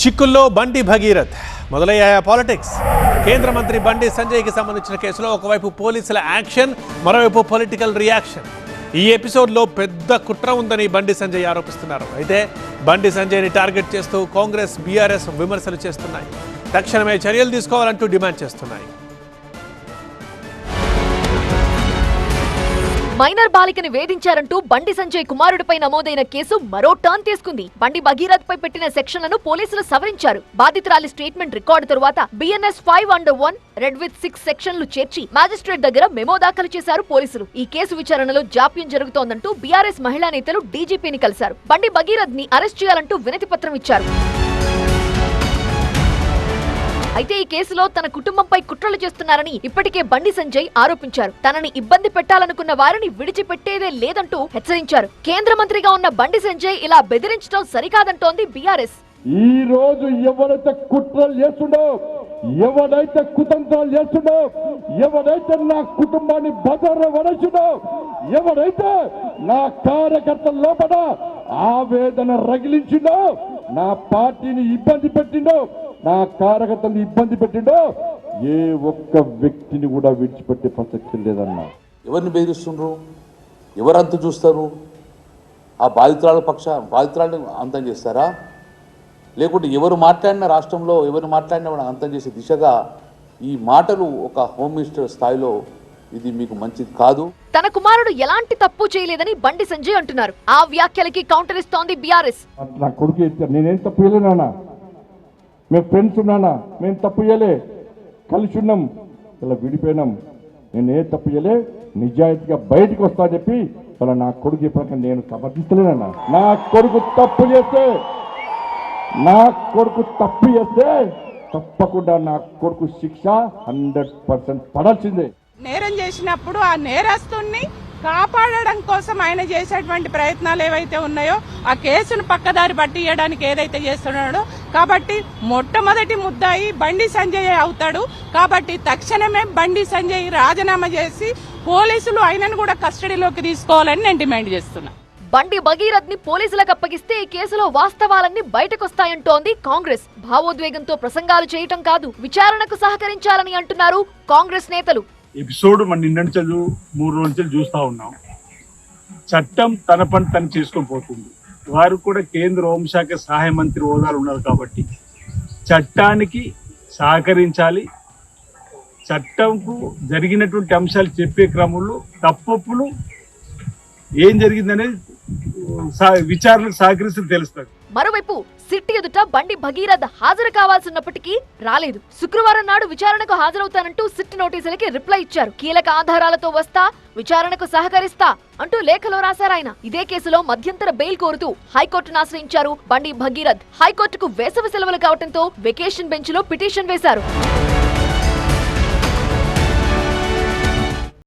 చిక్కుల్లో బండి భగీరథ్ మొదలయ్యాయ పాలిటిక్స్. కేంద్ర మంత్రి బండి సంజయ్కి సంబంధించిన కేసులో ఒకవైపు పోలీసుల యాక్షన్, మరోవైపు పొలిటికల్ రియాక్షన్. ఈ ఎపిసోడ్లో పెద్ద కుట్ర ఉందని బండి సంజయ్ ఆరోపిస్తున్నారు. అయితే బండి సంజయ్ని టార్గెట్ చేస్తూ కాంగ్రెస్, బీఆర్ఎస్ విమర్శలు చేస్తున్నాయి. తక్షణమే చర్యలు తీసుకోవాలంటూ డిమాండ్ చేస్తున్నాయి. మైనర్ బాలికని వేధించారంటూ బండి సంజయ్ కుమారుడిపై నమోదైన కేసు మరో టర్న్ తీసుకుంది. బండి భగీరథ్ పై పెట్టిన సెక్షన్లను పోలీసులు సవరించారు. బాధితురాలి స్టేట్మెంట్ రికార్డు తరువాత BNS 5(1) రెడ్ విత్ 6 సెక్షన్లు చేర్చి మ్యాజిస్ట్రేట్ దగ్గర మెమో దాఖలు చేశారు పోలీసులు. ఈ కేసు విచారణలో జాప్యం జరుగుతోందంటూ బీఆర్ఎస్ మహిళా నేతలు డీజీపీని కలిశారు. బండి భగీరథ్ ని అరెస్ట్ చేయాలంటూ వినతి పత్రం ఇచ్చారు. అయితే ఈ కేసులో తన కుటుంబంపై కుట్రలు చేస్తున్నారని ఇప్పటికే బండి సంజయ్ ఆరోపించారు. తనని ఇబ్బంది పెట్టాలనుకున్న వారిని విడిచిపెట్టేదే లేదంటూ హెచ్చరించారు. కేంద్ర మంత్రిగా ఉన్న బండి సంజయ్ ఇలా బెదిరించడం సరికాదంటోంది బీఆర్ఎస్. ఈ రోజు ఎవరైతే కుట్రలు చేస్తుండో, ఎవరైతే కుతంత్రాలు చేస్తుండో, ఎవరైతే నా కుటుంబాన్ని బజార్లో వరచుడో, ఎవరైతే నా కార్యకర్తల లోపల ఆవేదన రగిలించిండో, నా పార్టీని ఇబ్బంది పెట్టిండో, నా కార్యకర్తలు ఇబ్బంది పెట్టిండో, ఏ ఒక్క వ్యక్తిని కూడా విడిచిపెట్టే ప్రసక్తి లేదన్నా. ఎవరిని బెదిరిస్తుండ్రు, ఎవరంతా చూస్తారు? ఆ బాధితురాలను అంతం చేస్తారా? లేకుంటే ఎవరు మాట్లాడిన రాష్ట్రంలో ఎవరు మాట్లాడినా కూడా అంతం చేసే దిశగా ఈ మాటలు ఒక హోమ్ మినిస్టర్ స్థాయిలో ఇది మీకు మంచిది కాదు. తన కుమారుడు ఎలాంటి తప్పు చేయలేదని బండి సంజయ్ అంటున్నారు. ఆ వ్యాఖ్యలకి కౌంటర్ ఇస్తోంది బీఆర్ఎస్. నా కొడుకు నేనేం తప్పు చేయలేనా? మేము ఫ్రెండ్స్ ఉన్నానా? మేము తప్పు చేయలే, కలిసి ఉన్నాం, ఇలా విడిపోయినాం. నేను ఏ తప్పు చేయలే, నిజాయితీగా బయటకు వస్తా చెప్పి అలా నా కొడుకు చెప్పాక నేను సమర్థిస్తలేనన్నా. నా కొడుకు తప్పు చేస్తే తప్పకుండా నా కొడుకు శిక్ష 100% పడాల్సిందే. నేరం చేసినప్పుడు ఆ నేరస్తుని కాపాడడం కోసం ఆయన చేసేటువంటి ప్రయత్నాలు ఏవైతే ఉన్నాయో ఆ కేసును పక్కదారి పట్టియడానికి ఏదైతే చేస్తున్నాడో, కాబట్టి మొట్టమొదటి ముద్దాయి బండి సంజయ్ అవుతాడు. కాబట్టి తక్షణమే బండి సంజయ్ రాజీనామా చేసి పోలీసులు ఆయనను కూడా కస్టడీలోకి తీసుకోవాలని నేను డిమాండ్ చేస్తున్నా. బండి భగీరథ్ ని పోలీసులకు అప్పగిస్తే ఈ కేసులో వాస్తవాలన్నీ బయటకొస్తాయంటోంది కాంగ్రెస్. భావోద్వేగంతో ప్రసంగాలు చేయటం కాదు, విచారణకు సహకరించాలని అంటున్నారు కాంగ్రెస్ నేతలు. ఎపిసోడ్ మన నిన్న నుంచి 3 రోజుల నుంచి చూస్తూ ఉన్నాం. చట్టం తన పని తను చేసుకొని పోతుంది. వారు కూడా కేంద్ర హోంశాఖ సహాయ మంత్రి హోదాలు ఉన్నారు కాబట్టి చట్టానికి సహకరించాలి. చట్టంకు జరిగినటువంటి అంశాలు చెప్పే క్రమంలో తప్పులు ఏం జరిగిందనేది విచారణకు సహకరిస్తే తెలుస్తుంది. మరోవైపు సిట్ ఎదుట బండి భగీరథ్ హాజరు కావాల్సినప్పటికీ రాలేదు. శుక్రవారం నాడు విచారణకు హాజరవుతానంటూ సిట్ నోటీసులకి రిప్లై ఇచ్చారు. కీలక ఆధారాలతో వస్తా, విచారణకు సహకరిస్తా అంటూ లేఖలో రాశారాయన. ఇదే కేసులో మధ్యంతర బెయిల్ కోరుతూ హైకోర్టును ఆశ్రయించారు బండి భగీరథ్. హైకోర్టుకు వేసవి సెలవులు కావడంతో వెకేషన్ బెంచ్ లో పిటిషన్ వేశారు.